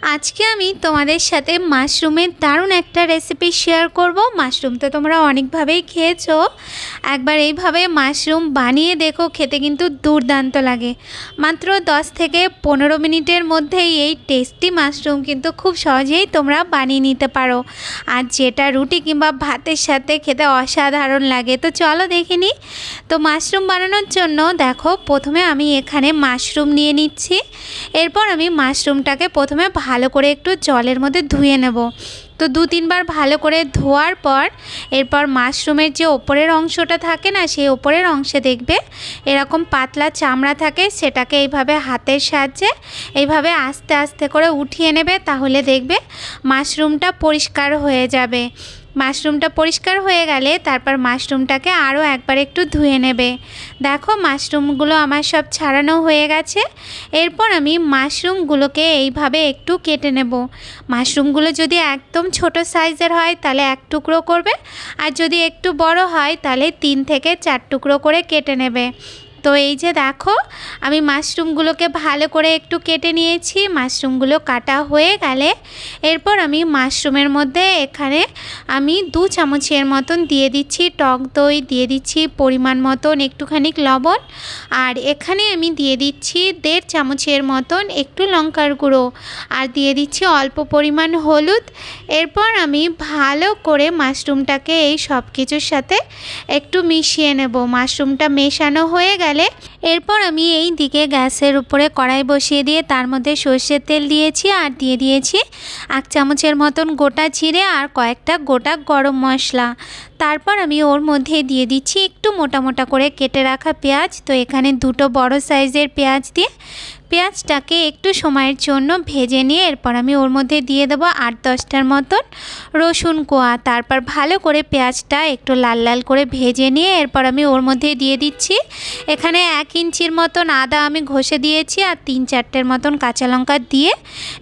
আজকে আমি তোমাদের সাথে মাশরুমের দারুণ একটা রেসিপি শেয়ার করব। মাশরুম তো তোমরা অনেকভাবেই খেয়েছো, একবার এইভাবে মাশরুম বানিয়ে দেখো, খেতে কিন্তু দুর্দান্ত লাগে। মাত্র 10 থেকে 15 মিনিটের মধ্যেই এই টেস্টি মাশরুম কিন্তু খুব সহজেই তোমরা বানিয়ে নিতে পারো, আর যেটা রুটি কিংবা ভাতের সাথে খেতে অসাধারণ লাগে। তো চলো দেখে নিই। তো মাশরুম বানানোর জন্য দেখো, প্রথমে আমি এখানে মাশরুম নিয়ে নিচ্ছি। এরপর আমি মাশরুমটাকে প্রথমে ভালো করে একটু জলের মধ্যে ধুয়ে নেব। তো 2-3 বার ভালো করে ধোয়ার পর এরপর মাশরুমের যে ওপরের অংশটা থাকে না, সেই ওপরের অংশে দেখবে এরকম পাতলা চামড়া থাকে, সেটাকে এইভাবে হাতের সাহায্যে এইভাবে আস্তে আস্তে করে উঠিয়ে নেবে, তাহলে দেখবে মাশরুমটা পরিষ্কার হয়ে যাবে। মাশরুমটা পরিষ্কার হয়ে গেলে তারপর মাশরুমটাকে আরও একবার একটু ধুয়ে নেবে। দেখো মাশরুমগুলো আমার সব ছাড়ানো হয়ে গেছে। এরপর আমি মাশরুমগুলোকে এইভাবে একটু কেটে নেব। মাশরুমগুলো যদি একদম ছোট সাইজের হয় তাহলে 1 টুকরো করবে, আর যদি একটু বড় হয় তাহলে 3 থেকে 4 টুকরো করে কেটে নেবে। তো এই যে দেখো, আমি মাশরুমগুলোকে ভালো করে একটু কেটে নিয়েছি। মাশরুমগুলো কাটা হয়ে গেলে এরপর আমি মাশরুমের মধ্যে এখানে আমি 2 চামচের মতন দিয়ে দিচ্ছি টক দই, দিয়ে দিচ্ছি পরিমাণ মতন একটুখানি লবণ, আর এখানে আমি দিয়ে দিচ্ছি 1.5 চামচের মতন একটু লঙ্কার গুঁড়ো, আর দিয়ে দিচ্ছি অল্প পরিমাণ হলুদ। এরপর আমি ভালো করে মাশরুমটাকে এই সব কিছুর সাথে একটু মিশিয়ে নেব। মাশরুমটা মেশানো হয়ে গেলে এরপর আমি এই দিকে গ্যাসের উপরে কড়াই বসিয়ে দিয়ে তার মধ্যে সর্ষের তেল দিয়েছি, আর দিয়ে দিয়েছি 1 চামচের মতন গোটা জিরে আর কয়েকটা গোটা গরম মশলা। তারপর আমি ওর মধ্যে দিয়ে দিচ্ছি একটু মোটা মোটা করে কেটে রাখা পেঁয়াজ। তো এখানে 2টো বড় সাইজের পেঁয়াজ দিয়ে পেঁয়াজটাকে একটু সময়ের জন্য ভেজে নিয়ে এরপর আমি ওর মধ্যে দিয়ে দেবো 8-10টার মতন রসুন কোয়া। তারপর ভালো করে পেঁয়াজটা একটু লাল লাল করে ভেজে নিয়ে এরপর আমি ওর মধ্যে দিয়ে দিচ্ছি এখানে 1 ইঞ্চির মতন আদা আমি ঘষে দিয়েছি, আর 3-4টের মতন কাঁচা লঙ্কা দিয়ে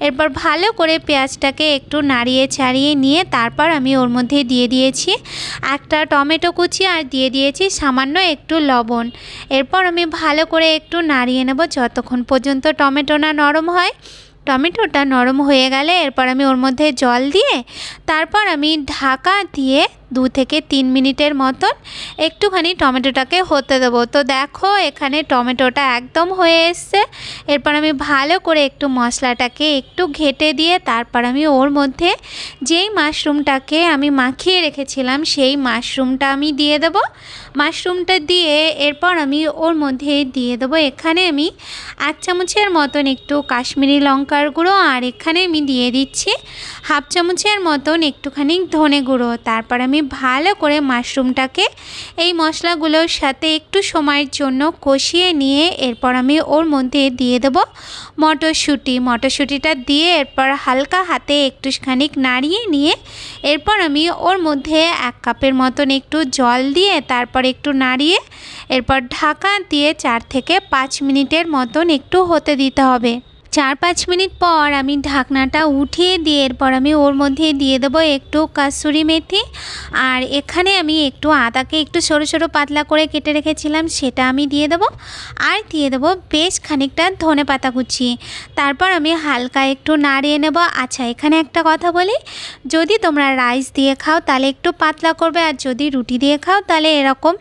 এরপর ভালো করে পেঁয়াজটাকে একটু নাড়িয়ে ছাড়িয়ে নিয়ে তারপর আমি ওর মধ্যে দিয়ে দিয়েছি 1টা টমেটো কুচি, আর দিয়ে দিয়েছি সামান্য একটু লবণ। এরপর আমি ভালো করে একটু নাড়িয়ে নেব যতক্ষণ পর্যন্ত টমেটো না নরম হয়। টমেটোটা নরম হয়ে গেলে এরপর আমি ওর মধ্যে জল দিয়ে তারপর আমি ঢাকা দিয়ে 2 থেকে 3 মিনিটের মতন একটুখানি টমেটোটাকে হতে দেবো। তো দেখো এখানে টমেটোটা একদম হয়ে এসছে। এরপর আমি ভালো করে একটু মশলাটাকে একটু ঘেটে দিয়ে তারপর আমি ওর মধ্যে যেই মাশরুমটাকে আমি মাখিয়ে রেখেছিলাম সেই মাশরুমটা আমি দিয়ে দেবো। মাশরুমটা দিয়ে এরপর আমি ওর মধ্যে দিয়ে দেবো এখানে আমি 1 চামচের মতন একটু কাশ্মীরি লঙ্কার গুঁড়ো, আর এখানে আমি দিয়ে দিচ্ছি 1/2 চামচের মতন একটুখানি ধনে গুঁড়ো। তারপর আমি ভালো করে মাশরুমটাকে এই মশলাগুলোর সাথে একটু সময়ের জন্য কষিয়ে নিয়ে এরপর আমি ওর মধ্যে দিয়ে দেবো মটরশুঁটি। মটরশুঁটিটা দিয়ে এরপর হালকা হাতে একটুখানি নাড়িয়ে নিয়ে এরপর আমি ওর মধ্যে 1 কাপের মতন একটু জল দিয়ে তারপর একটু নাড়িয়ে এরপর ঢাকা দিয়ে 4 থেকে 5 মিনিটের মতন একটু হতে দিতে হবে। 4-5 মিনিট পর আমি ঢাকনাটা উঠিয়ে দিয়ে এরপর আমি ওর মধ্যে দিয়ে দেবো একটু কাসুরি মেথি, আর এখানে আমি একটু আদাকে একটু সরু সরু পাতলা করে কেটে রেখেছিলাম সেটা আমি দিয়ে দেবো, আর দিয়ে দেবো বেশ খানিকটা ধনেপাতা কুচি। তারপর আমি হালকা একটু নাড়িয়ে নেব। আচ্ছা, এখানে একটা কথা বলি, যদি তোমরা রাইস দিয়ে খাও তাহলে একটু পাতলা করবে, আর যদি রুটি দিয়ে খাও তাহলে এরকম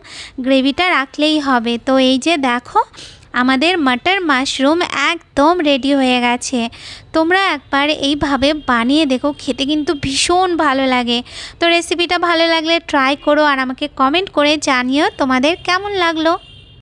গ্রেভিটা রাখলেই হবে। তো এই যে দেখো আমাদের মটর মাশরুম একদম রেডি হয়ে গেছে। তোমরা একবার এইভাবে বানিয়ে দেখো, খেতে কিন্তু ভীষণ ভালো লাগে। তো রেসিপিটা ভালো লাগলে ট্রাই করো, আর আমাকে কমেন্ট করে জানিও তোমাদের কেমন লাগলো।